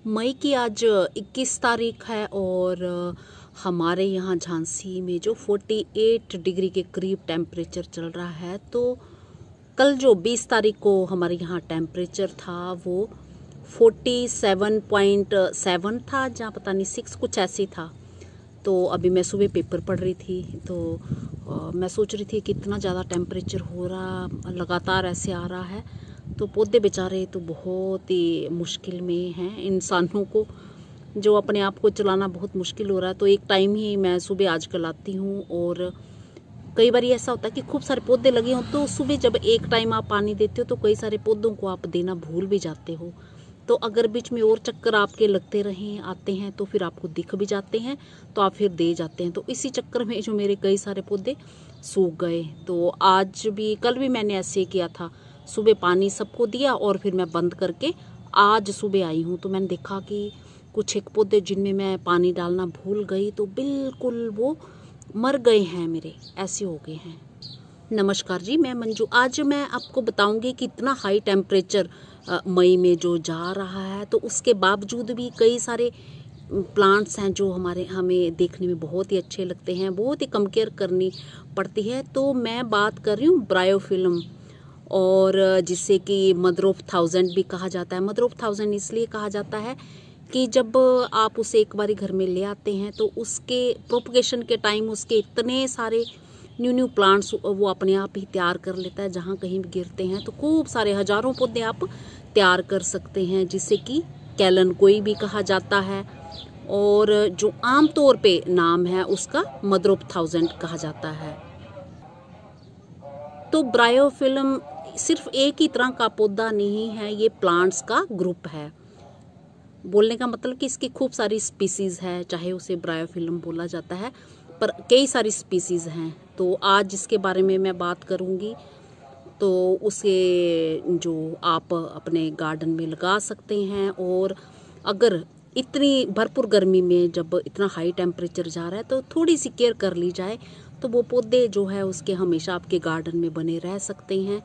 मई की आज 21 तारीख है और हमारे यहाँ झांसी में जो 48 डिग्री के करीब टेम्परेचर चल रहा है। तो कल जो 20 तारीख को हमारे यहाँ टेम्परेचर था वो 47.7 था, जहाँ पता नहीं 6 कुछ ऐसी था। तो अभी मैं सुबह पेपर पढ़ रही थी तो मैं सोच रही थी कि इतना ज़्यादा टेम्परेचर हो रहा, लगातार ऐसे आ रहा है तो पौधे बेचारे तो बहुत ही मुश्किल में हैं। इंसानों को जो अपने आप को चलाना बहुत मुश्किल हो रहा है। तो एक टाइम ही मैं सुबह आजकल आती हूँ और कई बार ऐसा होता है कि खूब सारे पौधे लगे हों तो सुबह जब एक टाइम आप पानी देते हो तो कई सारे पौधों को आप देना भूल भी जाते हो। तो अगर बीच में और चक्कर आपके लगते रहें आते हैं तो फिर आपको दिख भी जाते हैं तो आप फिर दे जाते हैं। तो इसी चक्कर में जो मेरे कई सारे पौधे सूख गए। तो आज भी कल भी मैंने ऐसे किया था, सुबह पानी सबको दिया और फिर मैं बंद करके आज सुबह आई हूँ। तो मैंने देखा कि कुछ एक पौधे जिनमें मैं पानी डालना भूल गई तो बिल्कुल वो मर गए हैं, मेरे ऐसे हो गए हैं। नमस्कार जी, मैं मंजू। आज मैं आपको बताऊंगी कि इतना हाई टेम्परेचर मई में जो जा रहा है तो उसके बावजूद भी कई सारे प्लांट्स हैं जो हमें देखने में बहुत ही अच्छे लगते हैं, बहुत ही कम केयर करनी पड़ती है। तो मैं बात कर रही हूँ ब्रायोफिल्म, और जिसे कि मदर ऑफ थाउजेंड भी कहा जाता है। मदर ऑफ थाउजेंड इसलिए कहा जाता है कि जब आप उसे एक बार घर में ले आते हैं तो उसके प्रोपगेशन के टाइम उसके इतने सारे न्यू प्लांट्स वो अपने आप ही तैयार कर लेता है। जहाँ कहीं भी गिरते हैं तो खूब सारे हजारों पौधे आप तैयार कर सकते हैं, जिसे कि कैलन कोई भी कहा जाता है, और जो आम तौर पे नाम है उसका मदर ऑफ थाउजेंड कहा जाता है। तो ब्रायोफिल्म सिर्फ एक ही तरह का पौधा नहीं है, ये प्लांट्स का ग्रुप है। बोलने का मतलब कि इसकी खूब सारी स्पीसीज है, चाहे उसे ब्रायोफिल्म बोला जाता है, पर कई सारी स्पीसीज हैं। तो आज जिसके बारे में मैं बात करूंगी तो उसे जो आप अपने गार्डन में लगा सकते हैं। और अगर इतनी भरपूर गर्मी में जब इतना हाई टेम्परेचर जा रहा है तो थोड़ी सी केयर कर ली जाए तो वो पौधे जो है उसके हमेशा आपके गार्डन में बने रह सकते हैं।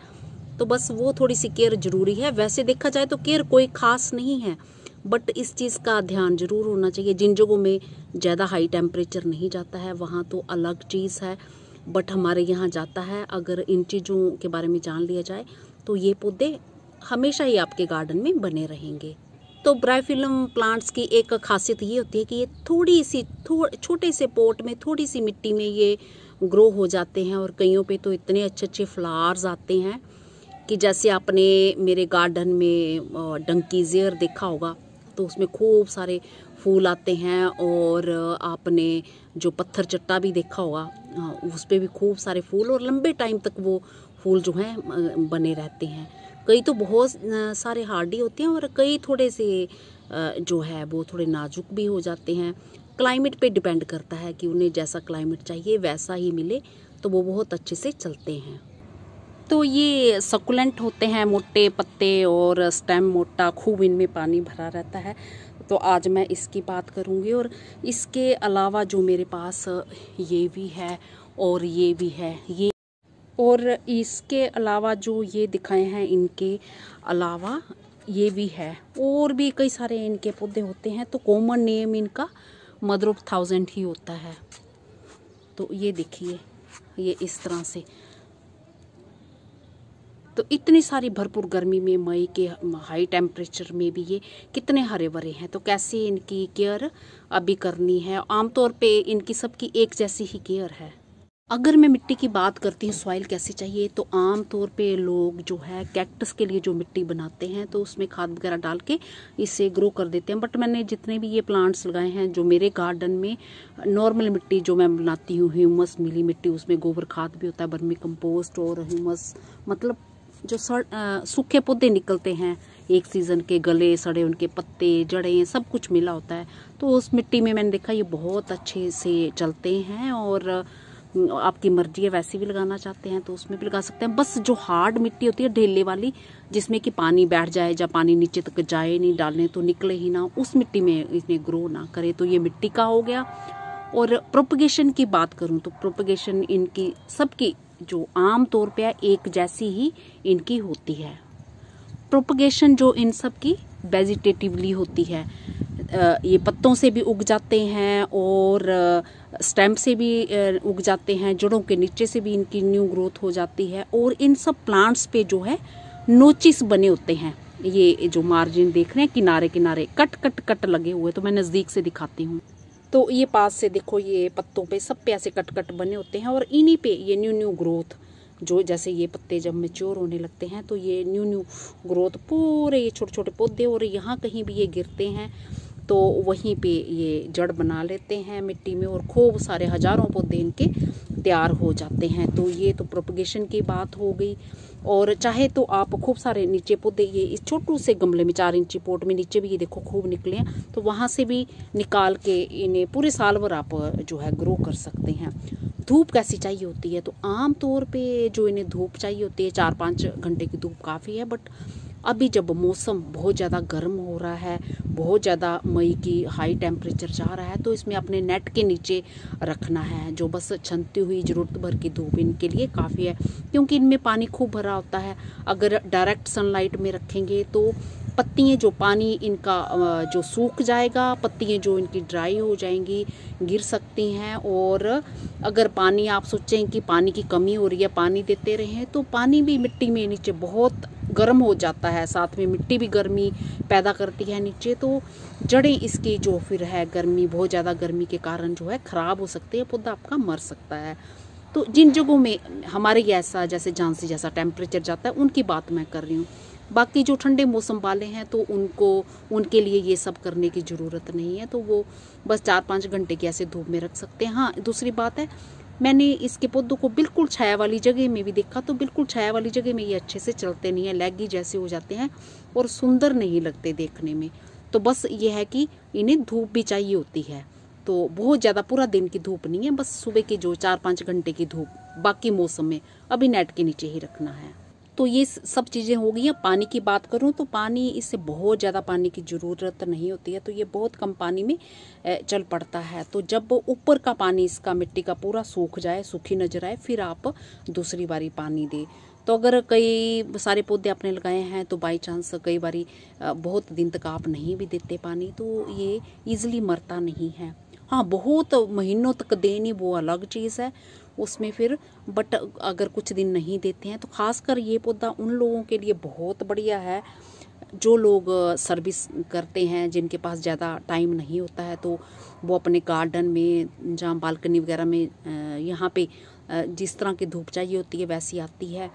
तो बस वो थोड़ी सी केयर ज़रूरी है। वैसे देखा जाए तो केयर कोई ख़ास नहीं है, बट इस चीज़ का ध्यान जरूर होना चाहिए। जिन जगहों में ज़्यादा हाई टेम्परेचर नहीं जाता है वहाँ तो अलग चीज़ है, बट हमारे यहाँ जाता है। अगर इन चीज़ों के बारे में जान लिया जाए तो ये पौधे हमेशा ही आपके गार्डन में बने रहेंगे। तो ब्रायोफिल्म प्लांट्स की एक खासियत ये होती है कि ये थोड़ी सी छोटे से पॉट में थोड़ी सी मिट्टी में ये ग्रो हो जाते हैं, और कईयों पे तो इतने अच्छे अच्छे फ्लावर्स आते हैं कि जैसे आपने मेरे गार्डन में डंकी ज़ेयर देखा होगा तो उसमें खूब सारे फूल आते हैं, और आपने जो पत्थर चट्टा भी देखा होगा उस पर भी खूब सारे फूल, और लंबे टाइम तक वो फूल जो हैं बने रहते हैं। कई तो बहुत सारे हार्डी होते हैं और कई थोड़े से जो है वो थोड़े नाजुक भी हो जाते हैं। क्लाइमेट पे डिपेंड करता है कि उन्हें जैसा क्लाइमेट चाहिए वैसा ही मिले तो वो बहुत अच्छे से चलते हैं। तो ये सकुलेंट होते हैं, मोटे पत्ते और स्टेम मोटा, खूब इनमें पानी भरा रहता है। तो आज मैं इसकी बात करूँगी। और इसके अलावा जो मेरे पास ये भी है और ये भी है, ये और इसके अलावा जो ये दिखाए हैं इनके अलावा ये भी है, और भी कई सारे इनके पौधे होते हैं। तो कॉमन नेम इनका मदर ऑफ थाउजेंड ही होता है। तो ये देखिए, ये इस तरह से। तो इतनी सारी भरपूर गर्मी में मई के हाई टेम्परेचर में भी ये कितने हरे भरे हैं। तो कैसे इनकी केयर अभी करनी है, आमतौर पे इनकी सबकी एक जैसी ही केयर है। अगर मैं मिट्टी की बात करती हूँ, सॉइल कैसी चाहिए, तो आम तौर पे लोग जो है कैक्टस के लिए जो मिट्टी बनाते हैं तो उसमें खाद वगैरह डाल के इसे ग्रो कर देते हैं। बट मैंने जितने भी ये प्लांट्स लगाए हैं जो मेरे गार्डन में, नॉर्मल मिट्टी जो मैं बनाती हूँ, ह्यूमस मिली मिट्टी, उसमें गोबर खाद भी होता है, वर्मी कंपोस्ट और ह्यूमस, मतलब जो सूखे पौधे निकलते हैं एक सीज़न के, गले सड़े उनके पत्ते जड़ें सब कुछ मिला होता है। तो उस मिट्टी में मैंने देखा ये बहुत अच्छे से चलते हैं। और आपकी मर्जी है, वैसे भी लगाना चाहते हैं तो उसमें भी लगा सकते हैं। बस जो हार्ड मिट्टी होती है ढेले वाली, जिसमें कि पानी बैठ जाए या पानी नीचे तक जाए नहीं, डालने तो निकले ही ना, उस मिट्टी में इसमें ग्रो ना करे, तो ये मिट्टी का हो गया। और प्रोपगेशन की बात करूं तो प्रोपगेशन इनकी सबकी जो आम तौर पे है एक जैसी ही इनकी होती है। प्रोपगेशन जो इन सब की वेजिटेटिवली होती है। ये पत्तों से भी उग जाते हैं और स्टेम से भी उग जाते हैं, जड़ों के नीचे से भी इनकी न्यू ग्रोथ हो जाती है। और इन सब प्लांट्स पे जो है नोचिस बने होते हैं। ये जो मार्जिन देख रहे हैं किनारे किनारे कट कट कट लगे हुए, तो मैं नज़दीक से दिखाती हूँ। तो ये पास से देखो, ये पत्तों पे सब पे ऐसे कट कट बने होते हैं और इन्हीं पे ये न्यू ग्रोथ, जो जैसे ये पत्ते जब मैच्योर होने लगते हैं तो ये न्यू ग्रोथ पूरे ये छोटे छोटे पौधे, और यहाँ कहीं भी ये गिरते हैं तो वहीं पे ये जड़ बना लेते हैं मिट्टी में और खूब सारे हजारों पौधे इनके तैयार हो जाते हैं। तो ये तो प्रोपगेशन की बात हो गई। और चाहे तो आप खूब सारे नीचे पौधे ये इस छोटू से गमले में 4 इंची पोट में नीचे भी ये देखो खूब निकले हैं, तो वहाँ से भी निकाल के इन्हें पूरे साल भर आप जो है ग्रो कर सकते हैं। धूप कैसी चाहिए होती है, तो आम तौर पे जो इन्हें धूप चाहिए होती है 4-5 घंटे की धूप काफ़ी है। बट अभी जब मौसम बहुत ज़्यादा गर्म हो रहा है, बहुत ज़्यादा मई की हाई टेम्परेचर जा रहा है, तो इसमें अपने नेट के नीचे रखना है, जो बस छनती हुई ज़रूरत भर की धूप इनके लिए काफ़ी है, क्योंकि इनमें पानी खूब भरा होता है। अगर डायरेक्ट सनलाइट में रखेंगे तो पत्तियाँ जो पानी इनका जो सूख जाएगा, पत्तियाँ जो इनकी ड्राई हो जाएंगी, गिर सकती हैं। और अगर पानी आप सोचें कि पानी की कमी हो रही है, पानी देते रहें, तो पानी भी मिट्टी में नीचे बहुत गर्म हो जाता है, साथ में मिट्टी भी गर्मी पैदा करती है नीचे, तो जड़ें इसकी जो फिर है गर्मी, बहुत ज़्यादा गर्मी के कारण जो है ख़राब हो सकती है, पौधा आपका मर सकता है। तो जिन जगहों में हमारे ऐसा जैसे झांसी जैसा टेम्परेचर जाता है उनकी बात मैं कर रही हूँ। बाकी जो ठंडे मौसम वाले हैं तो उनके लिए ये सब करने की ज़रूरत नहीं है, तो वो बस 4-5 घंटे की ऐसे धूप में रख सकते हैं। हाँ, दूसरी बात है, मैंने इसके पौधों को बिल्कुल छाया वाली जगह में भी देखा, तो बिल्कुल छाया वाली जगह में ये अच्छे से चलते नहीं है, लैगी जैसे हो जाते हैं और सुंदर नहीं लगते देखने में। तो बस ये है कि इन्हें धूप भी चाहिए होती है, तो बहुत ज़्यादा पूरा दिन की धूप नहीं है, बस सुबह की जो 4-5 घंटे की धूप, बाकी मौसम में अभी नेट के नीचे ही रखना है। तो ये सब चीज़ें हो गई हैं। पानी की बात करूँ तो पानी, इससे बहुत ज़्यादा पानी की ज़रूरत नहीं होती है, तो ये बहुत कम पानी में चल पड़ता है। तो जब ऊपर का पानी इसका मिट्टी का पूरा सूख जाए, सूखी नजर आए, फिर आप दूसरी बारी पानी दें। तो अगर कई सारे पौधे आपने लगाए हैं तो बाई चांस कई बारी बहुत दिन तक आप नहीं भी देते पानी, तो ये ईजिली मरता नहीं है। हाँ, बहुत महीनों तक देनी वो अलग चीज़ है उसमें फिर, बट अगर कुछ दिन नहीं देते हैं तो खासकर ये पौधा उन लोगों के लिए बहुत बढ़िया है जो लोग सर्विस करते हैं, जिनके पास ज़्यादा टाइम नहीं होता है, तो वो अपने गार्डन में, जहाँ बालकनी वगैरह में, यहाँ पे जिस तरह की धूप चाहिए होती है वैसी आती है,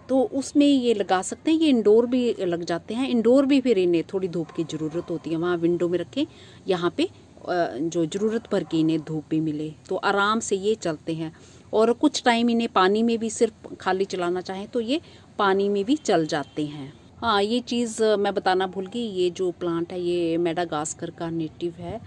तो उसमें ये लगा सकते हैं। ये इंडोर भी लग जाते हैं, इंडोर भी फिर इन्हें थोड़ी धूप की ज़रूरत होती है, वहाँ विंडो में रखें, यहाँ पे जो ज़रूरत भर की इन्हें धूप भी मिले, तो आराम से ये चलते हैं। और कुछ टाइम इन्हें पानी में भी सिर्फ खाली चलाना चाहें तो ये पानी में भी चल जाते हैं। हाँ, ये चीज़ मैं बताना भूल गई, ये जो प्लांट है ये मेडागास्कर का नेटिव है।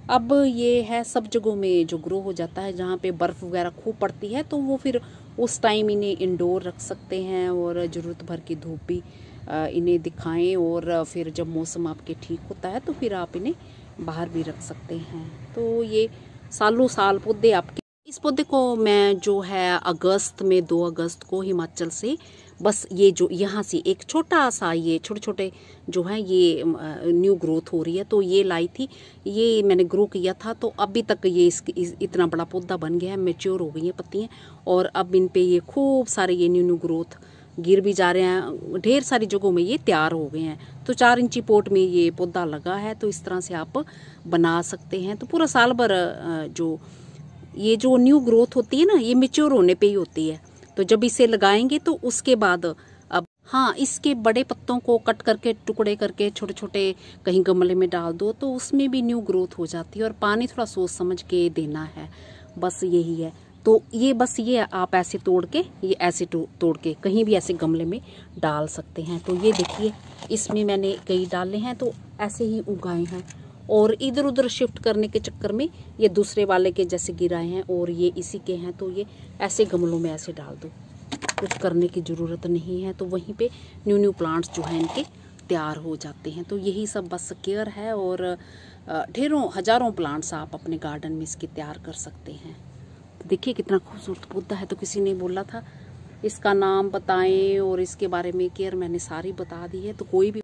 अब ये है सब जगहों में जो ग्रो हो जाता है, जहाँ पे बर्फ़ वगैरह खूब पड़ती है, तो वो फिर उस टाइम इन्हें इंडोर रख सकते हैं और ज़रूरत भर की धूप भी इन्हें दिखाएं, और फिर जब मौसम आपके ठीक होता है तो फिर आप इन्हें बाहर भी रख सकते हैं। तो ये सालों साल पौधे आपके, इस पौधे को मैं जो है अगस्त में 2 अगस्त को हिमाचल से, बस ये जो यहाँ से एक छोटा सा, ये छोटे छोटे जो है ये न्यू ग्रोथ हो रही है, तो ये लाई थी, ये मैंने ग्रो किया था, तो अभी तक ये इतना बड़ा पौधा बन गया है, मैच्योर हो गई हैं पत्तियाँ, और अब इन पे ये खूब सारे ये न्यू ग्रोथ गिर भी जा रहे हैं, ढेर सारी जगहों में ये तैयार हो गए हैं। तो 4 इंची पोट में ये पौधा लगा है, तो इस तरह से आप बना सकते हैं। तो पूरा साल भर जो ये जो न्यू ग्रोथ होती है ना, ये मैच्योर होने पे ही होती है, तो जब इसे लगाएंगे तो उसके बाद अब हाँ, इसके बड़े पत्तों को कट करके टुकड़े करके छोटे छोटे कहीं गमले में डाल दो, तो उसमें भी न्यू ग्रोथ हो जाती है, और पानी थोड़ा सोच समझ के देना है, बस यही है। तो ये बस ये आप ऐसे तोड़ के, ये ऐसे तोड़ के कहीं भी ऐसे गमले में डाल सकते हैं। तो ये देखिए, इसमें मैंने कई डाले हैं, तो ऐसे ही उगाए हैं, और इधर उधर शिफ्ट करने के चक्कर में ये दूसरे वाले के जैसे गिराए हैं, और ये इसी के हैं, तो ये ऐसे गमलों में ऐसे डाल दो, कुछ करने की ज़रूरत नहीं है। तो वहीं पे न्यू प्लांट्स जो हैं इनके तैयार हो जाते हैं। तो यही सब बस केयर है, और ढेरों हजारों प्लांट्स आप अपने गार्डन में इसके तैयार कर सकते हैं। देखिए कितना खूबसूरत पौधा है। तो किसी ने बोला था इसका नाम बताएं और इसके बारे में केयर मैंने सारी बता दी है, तो कोई भी